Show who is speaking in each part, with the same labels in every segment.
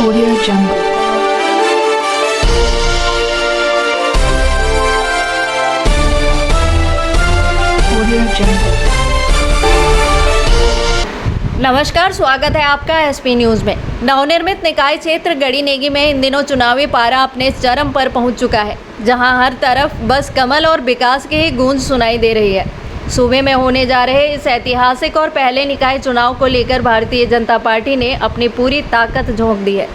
Speaker 1: Audio Jungle. Audio Jungle.
Speaker 2: नमस्कार, स्वागत है आपका एसपी न्यूज़ में। नवनिर्मित निकाय क्षेत्र गड़ी नेगी में इन दिनों चुनावी पारा अपने चरम पर पहुंच चुका है, जहां हर तरफ बस कमल और विकास की ही गूंज सुनाई दे रही है। सूबे में होने जा रहे इस ऐतिहासिक और पहले निकाय चुनाव को लेकर भारतीय जनता पार्टी ने अपनी पूरी ताकत झोंक दी है,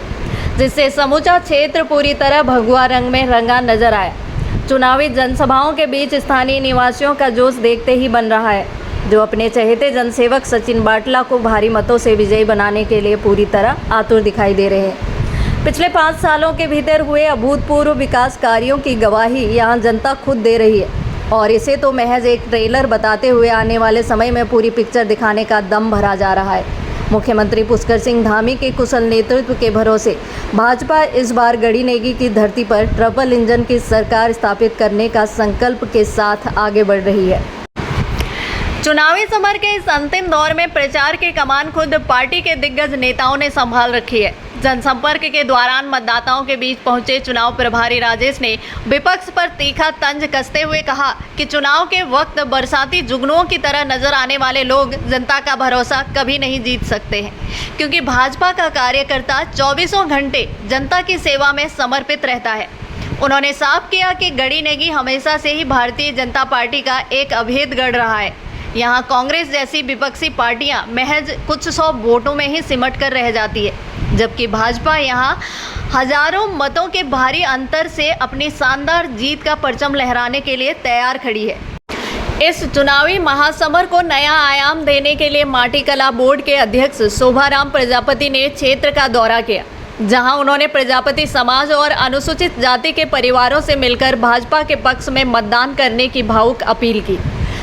Speaker 2: जिससे समूचा क्षेत्र पूरी तरह भगवा रंग में रंगा नजर आया। चुनावी जनसभाओं के बीच स्थानीय निवासियों का जोश देखते ही बन रहा है, जो अपने चहेते जनसेवक सचिन बाटला को भारी मतों से विजयी बनाने के लिए पूरी तरह आतुर दिखाई दे रहे हैं। पिछले 5 सालों के भीतर हुए अभूतपूर्व विकास कार्यों की गवाही यहां जनता खुद दे रही है, और इसे तो महज एक ट्रेलर बताते हुए आने वाले समय में पूरी पिक्चर दिखाने का दम भरा जा रहा है। मुख्यमंत्री पुष्कर सिंह धामी के कुशल नेतृत्व के भरोसे भाजपा इस बार गड़ी नेगी की धरती पर ट्रिपल इंजन की सरकार स्थापित करने का संकल्प के साथ आगे बढ़ रही है। चुनावी समर के इस अंतिम दौर में प्रचार की कमान खुद पार्टी के दिग्गज नेताओं ने संभाल रखी है। जनसंपर्क के दौरान मतदाताओं के बीच पहुंचे चुनाव प्रभारी राजेश ने विपक्ष पर तीखा तंज कसते हुए कहा कि चुनाव के वक्त बरसाती जुगनुओं की तरह नजर आने वाले लोग जनता का भरोसा कभी नहीं जीत सकते हैं, क्योंकि भाजपा का कार्यकर्ता 24 घंटे जनता की सेवा में समर्पित रहता है। उन्होंने साफ किया कि गड़ी नेगी हमेशा से ही भारतीय जनता पार्टी का एक अभेद गढ़ रहा है। यहाँ कांग्रेस जैसी विपक्षी पार्टियां महज कुछ 100 वोटों में ही सिमट कर रह जाती है, जबकि भाजपा यहाँ हजारों मतों के भारी अंतर से अपनी शानदार जीत का परचम लहराने के लिए तैयार खड़ी है। इस चुनावी महासमर को नया आयाम देने के लिए माटी कला बोर्ड के अध्यक्ष शोभाराम प्रजापति ने क्षेत्र का दौरा किया, जहां उन्होंने प्रजापति समाज और अनुसूचित जाति के परिवारों से मिलकर भाजपा के पक्ष में मतदान करने की भावुक अपील की।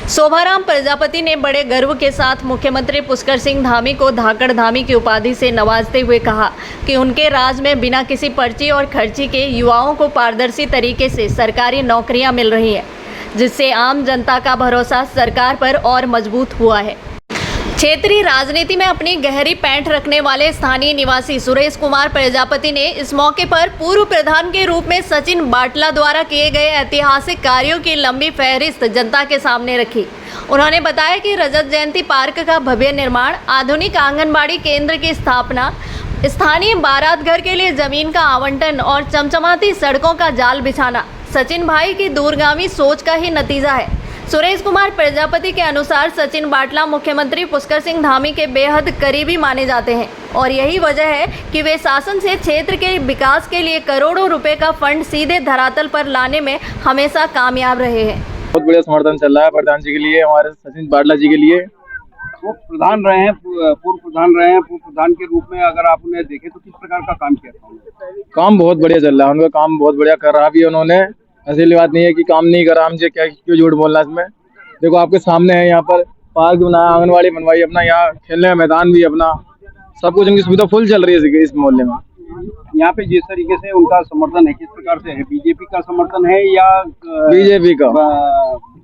Speaker 2: शोभाराम प्रजापति ने बड़े गर्व के साथ मुख्यमंत्री पुष्कर सिंह धामी को धाकड़ धामी की उपाधि से नवाजते हुए कहा कि उनके राज में बिना किसी पर्ची और खर्ची के युवाओं को पारदर्शी तरीके से सरकारी नौकरियां मिल रही हैं, जिससे आम जनता का भरोसा सरकार पर और मजबूत हुआ है। क्षेत्रीय राजनीति में अपनी गहरी पैंठ रखने वाले स्थानीय निवासी सुरेश कुमार प्रजापति ने इस मौके पर पूर्व प्रधान के रूप में सचिन बाटला द्वारा किए गए ऐतिहासिक कार्यों की लंबी फहरिस्त जनता के सामने रखी। उन्होंने बताया कि रजत जयंती पार्क का भव्य निर्माण, आधुनिक आंगनबाड़ी केंद्र की स्थापना, स्थानीय बारात घर के लिए जमीन का आवंटन और चमचमाती सड़कों का जाल बिछाना सचिन भाई की दूरगामी सोच का ही नतीजा है। सुरेश कुमार प्रजापति के अनुसार सचिन बाटला मुख्यमंत्री पुष्कर सिंह धामी के बेहद करीबी माने जाते हैं, और यही वजह है कि वे शासन से क्षेत्र के विकास के लिए करोड़ों रुपए का फंड सीधे धरातल पर लाने में हमेशा कामयाब रहे हैं।
Speaker 3: बहुत बढ़िया समर्थन चल रहा है प्रधान जी के लिए, हमारे सचिन बाटला जी के लिए।
Speaker 4: वो प्रधान रहे हैं, पूर्व प्रधान के रूप में अगर आप उन्हें देखें तो किस प्रकार का काम किया था?
Speaker 3: काम बहुत बढ़िया चल रहा है, उनका काम बहुत बढ़िया कर रहा भी है उन्होंने। ऐसी बात नहीं है कि काम नहीं करा, मुझे क्या क्यों झूठ बोलना इसमें। देखो आपके सामने है, यहाँ पर पार्क बनाया, आंगनबाड़ी बनवाई, अपना यहाँ खेलने का मैदान भी, अपना सब कुछ उनकी सुविधा फुल चल रही है इस मोहल्ले में।
Speaker 4: यहाँ पे जिस तरीके से उनका समर्थन है, किस प्रकार से है? बीजेपी का समर्थन है या
Speaker 3: बीजेपी का?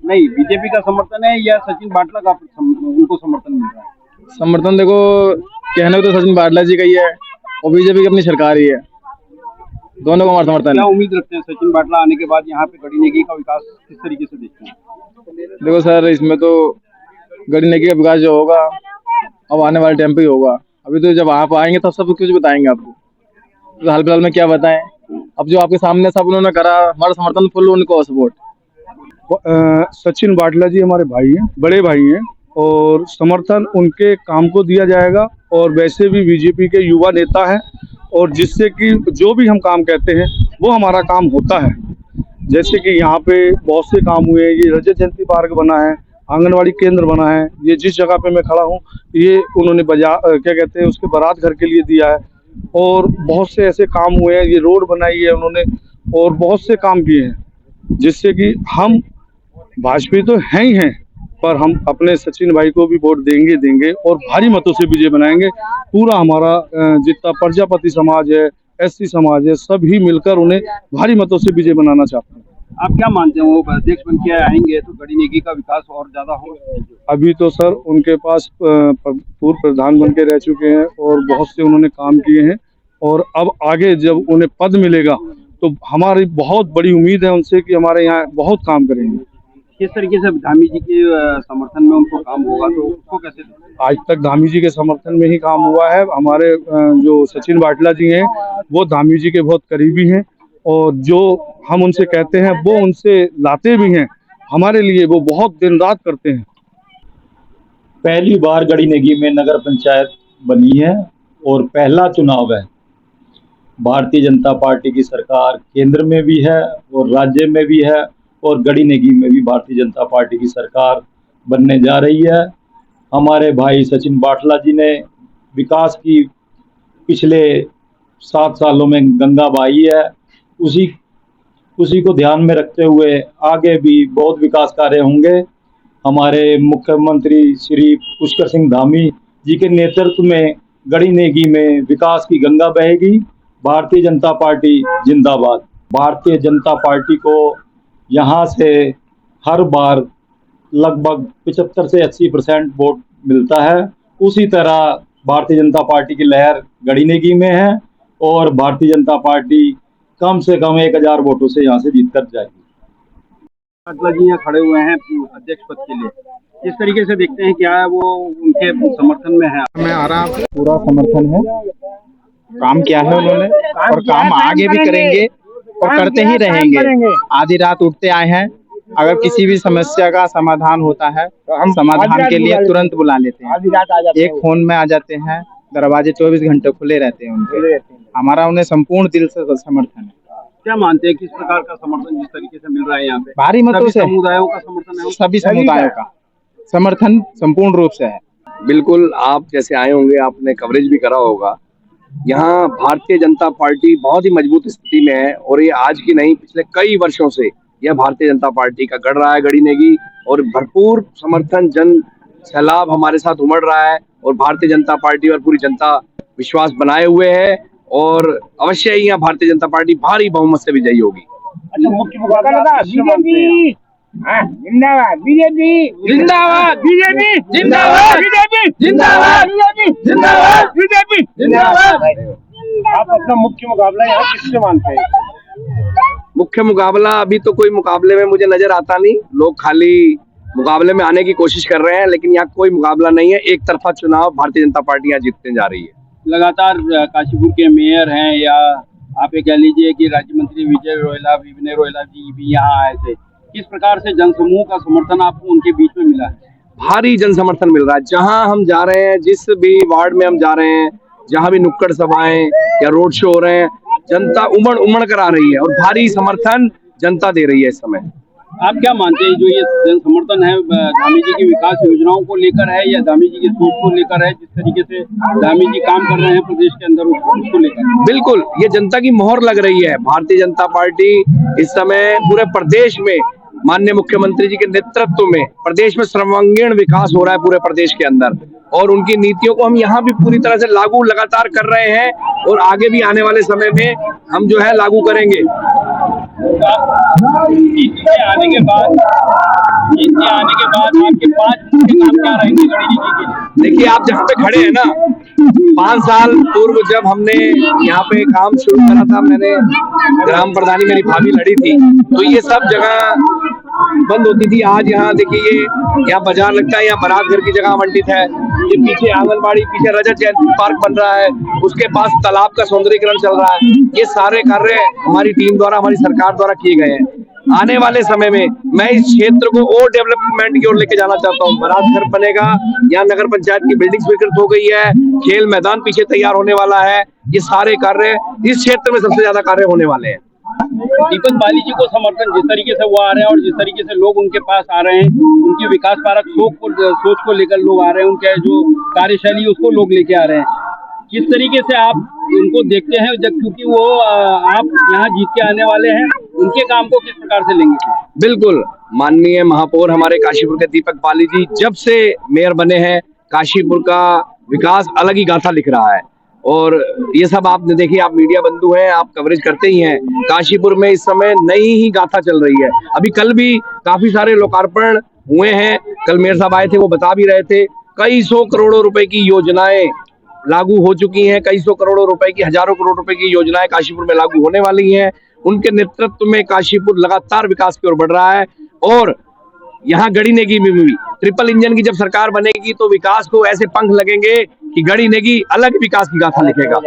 Speaker 4: नहीं, बीजेपी का समर्थन है या सचिन बाटला का उनको समर्थन मिल रहा है?
Speaker 3: समर्थन देखो कहने को तो सचिन बाटला जी का ही है, और बीजेपी की अपनी सरकार ही है, दोनों को हमारा समर्थन है।
Speaker 4: क्या उम्मीद रखते हैं सचिन बाटला आने के बाद यहाँ पे गड़ी नेगी का विकास किस तरीके से देखते हैं?
Speaker 3: देखो सर, इसमें तो गड़ी नेगी का विकास जो होगा अब आने वाले टाइम पे ही होगा। अभी तो जब आप आएंगे तब सब कुछ बताएंगे आपको, तो हाल फिलहाल में क्या बताएं। अब जो आपके सामने सब उन्होंने करा, हमारा समर्थन फुल, उनको सपोर्ट।
Speaker 5: सचिन बाटला जी हमारे भाई हैं, बड़े भाई हैं, और समर्थन उनके काम को दिया जाएगा। और वैसे भी बीजेपी के युवा नेता हैं, और जिससे कि जो भी हम काम कहते हैं वो हमारा काम होता है। जैसे कि यहाँ पे बहुत से काम हुए, ये रजत जयंती पार्क बना है, आंगनवाड़ी केंद्र बना है, ये जिस जगह पे मैं खड़ा हूँ ये उन्होंने क्या कहते हैं उसके बारात घर के लिए दिया है। और बहुत से ऐसे काम हुए हैं, ये रोड बनाई है उन्होंने, और बहुत से काम किए हैं, जिससे कि हम भाजपा तो हैं ही हैं, पर हम अपने सचिन भाई को भी वोट देंगे और भारी मतों से विजय बनाएंगे। पूरा हमारा जितना प्रजापति समाज है, एससी समाज है, सभी मिलकर उन्हें भारी मतों से विजय बनाना चाहते हैं।
Speaker 4: आप क्या मानते हैं, वो अध्यक्ष बन के आएंगे तो गड़ी नेगी का विकास और ज्यादा होगा?
Speaker 5: अभी तो सर उनके पास पूर्व प्रधान बन के रह चुके हैं और बहुत से उन्होंने काम किए हैं, और अब आगे जब उन्हें पद मिलेगा तो हमारी बहुत बड़ी उम्मीद है उनसे कि हमारे यहाँ बहुत काम करेंगे।
Speaker 4: किस तरीके से धामी जी के समर्थन में उनको काम होगा, तो उसको कैसे देखें?
Speaker 5: आज तक धामी जी के समर्थन में ही काम हुआ है। हमारे जो सचिन बाटला जी हैं वो धामी जी के बहुत करीबी हैं और जो हम उनसे कहते हैं वो उनसे लाते भी हैं। हमारे लिए वो बहुत दिन रात करते हैं।
Speaker 6: पहली बार गड़ी नेगी में नगर पंचायत बनी है और पहला चुनाव है। भारतीय जनता पार्टी की सरकार केंद्र में भी है और राज्य में भी है और गड़ी नेगी में भी भारतीय जनता पार्टी की सरकार बनने जा रही है। हमारे भाई सचिन बाटला जी ने विकास की पिछले 7 सालों में गंगा बहाई है, उसी को ध्यान में रखते हुए आगे भी बहुत विकास कार्य होंगे। हमारे मुख्यमंत्री श्री पुष्कर सिंह धामी जी के नेतृत्व में गड़ी नेगी में विकास की गंगा बहेगी। भारतीय जनता पार्टी जिंदाबाद। भारतीय जनता पार्टी को यहाँ से हर बार लगभग 75 से 80% वोट मिलता है। उसी तरह भारतीय जनता पार्टी की लहर गड़ी नेगी में है और भारतीय जनता पार्टी कम से कम 1000 वोटों से यहाँ से जीत कर जाएगी।
Speaker 4: बाटला जी यहाँ खड़े हुए हैं अध्यक्ष पद के लिए, किस तरीके से देखते हैं, क्या है वो उनके समर्थन में है?
Speaker 7: मैं आ रहा पूरा समर्थन है। काम किया है उन्होंने और काम आगे भी करेंगे और करते ही रहेंगे। आधी रात उठते आए हैं। अगर किसी भी समस्या का समाधान होता है हम समाधान के लिए तुरंत बुला लेते हैं। एक फोन में आ जाते हैं। दरवाजे 24 घंटे खुले रहते हैं उनके। हमारा उन्हें संपूर्ण दिल से समर्थन है।
Speaker 4: क्या मानते हैं किस प्रकार का समर्थन जिस तरीके से मिल रहा है यहाँ पे?
Speaker 7: भारी मतों से
Speaker 4: समुदायों का समर्थन है।
Speaker 7: सभी समुदायों का समर्थन संपूर्ण रूप से है।
Speaker 8: बिल्कुल, आप जैसे आए होंगे, आपने कवरेज भी करा होगा। यहाँ भारतीय जनता पार्टी बहुत ही मजबूत स्थिति में है और ये आज की नहीं, पिछले कई वर्षों से यह भारतीय जनता पार्टी का गढ़ रहा है गड़ी नेगी और भरपूर समर्थन जन सैलाब हमारे साथ उमड़ रहा है और भारतीय जनता पार्टी और पूरी जनता विश्वास बनाए हुए है और अवश्य ही यहाँ भारतीय जनता पार्टी भारी बहुमत से विजयी होगी।
Speaker 4: अच्छा, मुख्य मुकाबला बीजेपी जिंदाबाद, बीजेपी जिंदाबाद, बीजेपी जिंदाबाद, बीजेपी जिंदाबाद, बीजेपी जिंदाबाद, बीजेपी जिंदाबाद। आप अपना मुख्य मुकाबला यहाँ किससे मानते हैं?
Speaker 8: मुख्य मुकाबला अभी तो कोई मुकाबले में मुझे नजर आता नहीं। लोग खाली मुकाबले में आने की कोशिश कर रहे हैं, लेकिन यहाँ कोई मुकाबला नहीं है। एक तरफा चुनाव भारतीय जनता पार्टी यहाँ जीतने जा रही है।
Speaker 4: लगातार काशीपुर के मेयर हैं या आप ये कह लीजिए कि राज्य मंत्री विजय रोयला जी भी यहाँ आए थे। किस प्रकार से जनसमूह का समर्थन आपको उनके बीच में मिला है?
Speaker 8: भारी जन समर्थन मिल रहा है। जहां हम जा रहे हैं, जिस भी वार्ड में हम जा रहे हैं, जहां भी नुक्कड़ सभाएं या रोड शो हो रहे हैं, जनता उमड़ कर आ रही है और भारी समर्थन जनता दे रही है इस समय।
Speaker 4: आप क्या मानते हैं जो ये जन समर्थन है धामी जी की विकास योजनाओं को लेकर है या धामी जी की सोच को लेकर है, जिस तरीके से धामी जी काम कर रहे हैं प्रदेश के अंदर उसको लेकर?
Speaker 8: बिल्कुल, ये जनता की मोहर लग रही है। भारतीय जनता पार्टी इस समय पूरे प्रदेश में माननीय मुख्यमंत्री जी के नेतृत्व में प्रदेश में सर्वांगीण विकास हो रहा है पूरे प्रदेश के अंदर और उनकी नीतियों को हम यहाँ भी पूरी तरह से लागू लगातार कर रहे हैं और आगे भी आने वाले समय में हम जो है लागू करेंगे।
Speaker 4: आने के बाद आपके 5 काम क्या रहेंगे गड़ी नेगी के लिए?
Speaker 8: देखिए, आप जहाँ पे खड़े हैं ना, 5 साल पूर्व जब हमने यहाँ पे काम शुरू करा था, मैंने ग्राम प्रधानी मेरी भाभी लड़ी थी, तो ये सब जगह बंद होती थी। आज यहाँ देखिए, ये यहाँ बाजार लगता है, यहाँ बारात घर की जगह आवंटित है। ये पीछे आंगनबाड़ी, पीछे रजत जयंती पार्क बन रहा है, उसके पास तालाब का सौंदर्यीकरण चल रहा है। ये सारे कार्य हमारी टीम द्वारा, हमारी सरकार द्वारा किए गए हैं। आने वाले समय में मैं इस क्षेत्र को और डेवलपमेंट की ओर लेके जाना चाहता हूँ। बारात घर बनेगा, यहाँ नगर पंचायत की बिल्डिंग स्वीकृत हो गई है, खेल मैदान पीछे तैयार होने वाला है। ये सारे कार्य इस क्षेत्र में सबसे ज्यादा कार्य होने वाले हैं।
Speaker 4: दीपक बाली जी को समर्थन जिस तरीके से वो आ रहे हैं और जिस तरीके से लोग उनके पास आ रहे हैं, उनकी विकास परक सोच को लेकर लोग आ रहे हैं, उनके जो कार्यशैली उसको लोग लेके आ रहे हैं, किस तरीके से आप उनको देखते हैं? जब क्योंकि वो आप यहाँ जीत के आने वाले हैं, उनके काम को किस प्रकार से लेंगे?
Speaker 8: बिल्कुल, माननीय महापौर हमारे काशीपुर के दीपक बाली जी जब से मेयर बने हैं, काशीपुर का विकास अलग ही गाथा लिख रहा है और ये सब आपने देखिए, आप मीडिया बंधु हैं, आप कवरेज करते ही हैं। काशीपुर में इस समय नई ही गाथा चल रही है। अभी कल भी काफी सारे लोकार्पण हुए हैं। कल मेयर साहब आए थे, वो बता भी रहे थे कई 100 करोड़ों रुपए की योजनाएं लागू हो चुकी हैं, कई सौ करोड़ों रुपए की, हजारों करोड़ रुपए की योजनाएं काशीपुर में लागू होने वाली हैं। उनके नेतृत्व में काशीपुर लगातार विकास की ओर बढ़ रहा है। और यहाँ गड़ी नेगी में भी ट्रिपल इंजन की जब सरकार बनेगी तो विकास को ऐसे पंख लगेंगे कि गड़ी नेगी अलग विकास की गाथा लिखेगा।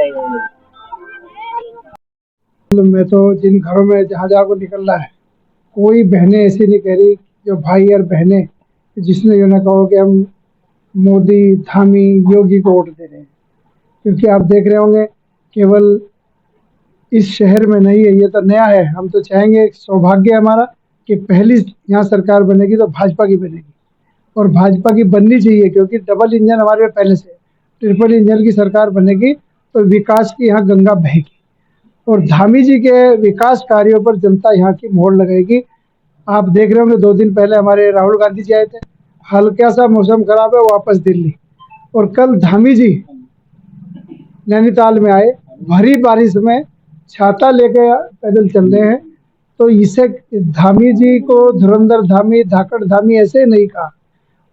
Speaker 9: मैं तो जिन घरों में जहाँ जहाँ को निकल रहा है, कोई बहनें ऐसी नहीं कह रही जो भाई और बहनें जिसने ये ना कहो कि हम मोदी, धामी, योगी को वोट दे रहे हैं। क्योंकि आप देख रहे होंगे केवल इस शहर में नहीं है, ये तो नया है। हम तो चाहेंगे, सौभाग्य हमारा कि पहली यहाँ सरकार बनेगी तो भाजपा की बनेगी, और भाजपा की बननी चाहिए, क्योंकि डबल इंजन हमारे में पहले से, ट्रिपल इंजन की सरकार बनेगी तो विकास की यहाँ गंगा बहेगी। और धामी जी के विकास कार्यों पर जनता यहाँ की मोहर लगाएगी। आप देख रहे होंगे 2 दिन पहले हमारे राहुल गांधी जी आए थे, हल्का सा मौसम खराब है, वापस दिल्ली। और कल धामी जी नैनीताल में आए, भरी बारिश में छाता लेके पैदल चल रहे हैं। तो इसे धामी जी को धुरंधर धामी, धाकड़ धामी ऐसे नहीं कहा।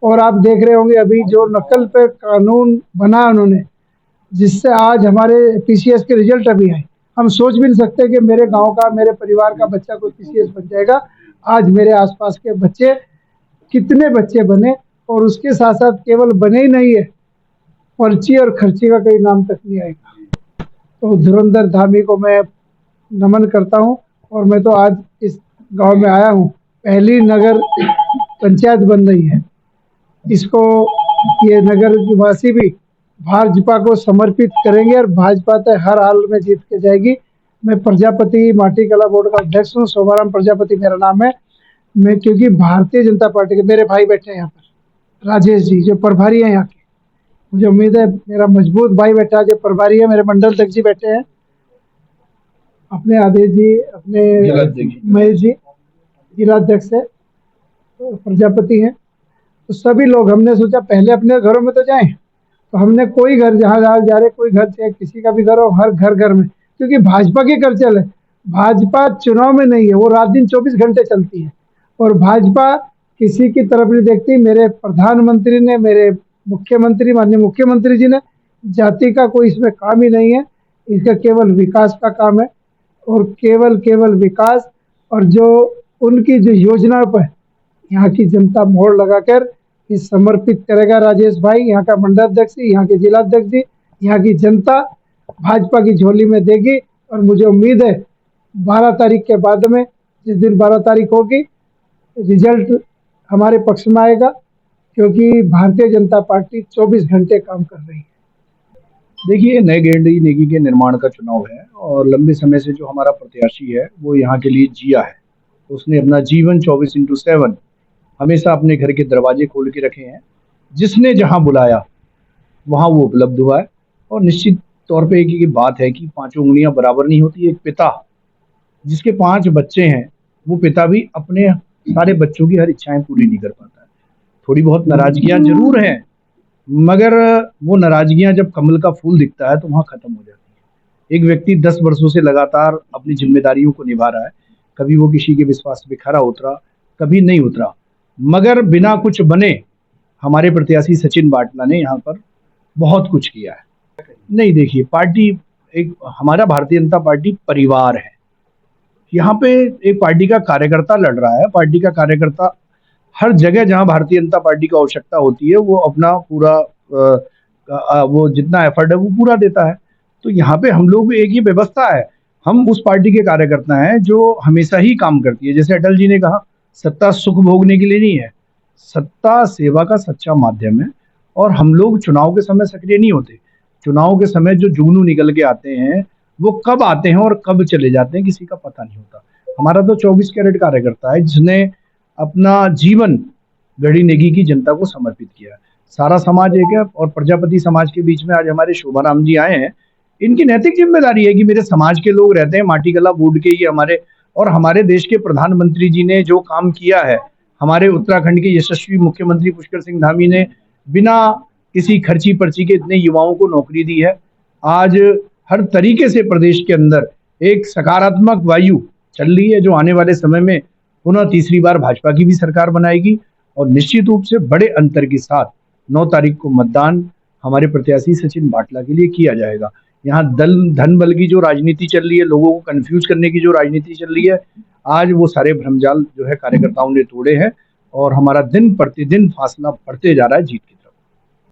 Speaker 9: और आप देख रहे होंगे अभी जो नकल पे कानून बना उन्होंने, जिससे आज हमारे पीसीएस के रिजल्ट अभी आए। हम सोच भी नहीं सकते कि मेरे गांव का, मेरे परिवार का बच्चा कोई पीसीएस बन जाएगा। आज मेरे आसपास के बच्चे, कितने बच्चे बने, और उसके साथ साथ केवल बने ही नहीं है, पर्ची और खर्ची का कोई नाम तक नहीं आएगा। तो धुरंधर धामी को मैं नमन करता हूं। और मैं तो आज इस गांव में आया हूं, पहली नगर पंचायत बन रही है, इसको ये नगर निवासी भी भाजपा को समर्पित करेंगे और भाजपा तो हर हाल में जीत के जाएगी। मैं प्रजापति माटी कला बोर्ड का अध्यक्ष हूँ, शोभाराम प्रजापति मेरा नाम है। मैं, क्योंकि भारतीय जनता पार्टी के मेरे भाई बैठे हैं यहाँ पर, राजेश जी जो प्रभारी हैं यहाँ के, मुझे उम्मीद है मेरा मजबूत भाई बैठा है जो प्रभारी है, मेरे मंडल अध्यक्ष जी बैठे हैं, अपने आदेश जी, अपने महेश जी जिलाध्यक्ष है, प्रजापति हैं। तो सभी लोग, हमने सोचा पहले अपने घरों में तो जाएं, तो हमने कोई घर जहाँ जा रहे, कोई घर चाहे किसी का भी घर हो, हर घर घर में, क्योंकि भाजपा की करचल है। भाजपा चुनाव में नहीं है, वो रात दिन 24 घंटे चलती है, और भाजपा किसी की तरफ नहीं देखती। मेरे प्रधानमंत्री ने, मेरे मुख्यमंत्री, माननीय मुख्यमंत्री जी ने, जाति का कोई इसमें काम ही नहीं है, इसका केवल विकास का काम है, और केवल विकास। और जो उनकी जो योजना पर यहाँ की जनता मोहर लगाकर इस समर्पित करेगा राजेश भाई, यहाँ का मंडल अध्यक्ष, यहाँ के जिलाध्यक्ष जी, यहाँ की जनता भाजपा की झोली में देगी। और मुझे उम्मीद है 12 तारीख के बाद में, जिस दिन 12 तारीख होगी, रिजल्ट हमारे पक्ष में आएगा, क्योंकि भारतीय जनता पार्टी 24 घंटे काम कर रही है।
Speaker 5: देखिए, नए गड़ी नेगी के निर्माण का चुनाव है, और लंबे समय से जो हमारा प्रत्याशी है वो यहाँ के लिए जिया है। उसने अपना जीवन 24/7 हमेशा अपने घर के दरवाजे खोल के रखे हैं। जिसने जहाँ बुलाया वहाँ वो उपलब्ध हुआ है। और निश्चित तौर पे एक ही बात है कि 5 उंगलियां बराबर नहीं होती। एक पिता जिसके 5 बच्चे हैं, वो पिता भी अपने सारे बच्चों की हर इच्छाएं पूरी नहीं कर पाता है। थोड़ी बहुत नाराजगियां जरूर हैं, मगर वो नाराजगियां जब कमल का फूल दिखता है तो वहाँ खत्म हो जाती है। एक व्यक्ति 10 वर्षों से लगातार अपनी जिम्मेदारियों को निभा रहा है। कभी वो किसी के विश्वास पे खरा उतरा, कभी नहीं उतरा, मगर बिना कुछ बने हमारे प्रत्याशी सचिन बाटला ने यहाँ पर बहुत कुछ किया है। नहीं, देखिए, पार्टी एक, हमारा भारतीय जनता पार्टी परिवार है। यहाँ पे एक पार्टी का कार्यकर्ता लड़ रहा है। पार्टी का कार्यकर्ता हर जगह जहाँ भारतीय जनता पार्टी की आवश्यकता होती है वो अपना पूरा वो जितना एफर्ट है वो पूरा देता है। तो यहाँ पे हम लोग एक ही व्यवस्था है, हम उस पार्टी के कार्यकर्ता हैं जो हमेशा ही काम करती है। जैसे अटल जी ने कहा, सत्ता सुख भोगने के लिए नहीं है, सत्ता सेवा का सच्चा माध्यम है। और हम लोग चुनाव के समय सक्रिय नहीं होते। चुनाव के समय जो जुगनू निकल के आते हैं वो कब आते हैं और कब चले जाते हैं किसी का पता नहीं होता। हमारा तो 24 कैरेट कार्यकर्ता है जिसने अपना जीवन गढ़ी नेगी की जनता को समर्पित किया। सारा समाज एक है, और प्रजापति समाज के बीच में आज हमारे शोभाराम जी आए हैं। इनकी नैतिक जिम्मेदारी है कि मेरे समाज के लोग रहते हैं, माटी कला बोर्ड के ये हमारे, और हमारे देश के प्रधानमंत्री जी ने जो काम किया है, हमारे उत्तराखंड के यशस्वी मुख्यमंत्री पुष्कर सिंह धामी ने बिना किसी खर्ची पर्ची के इतने युवाओं को नौकरी दी है। आज हर तरीके से प्रदेश के अंदर एक सकारात्मक वायु चल रही है, जो आने वाले समय में पुनः तीसरी बार भाजपा की भी सरकार बनाएगी। और निश्चित रूप से बड़े अंतर के साथ 9 तारीख को मतदान हमारे प्रत्याशी सचिन बाटला के लिए किया जाएगा। यहाँ दल धन बल की जो राजनीति चल रही है, लोगों को कंफ्यूज करने की जो राजनीति चल रही है, आज वो सारे भ्रमजाल जो है कार्यकर्ताओं ने तोड़े हैं और हमारा दिन प्रतिदिन फासला बढ़ते जा रहा है जीत की।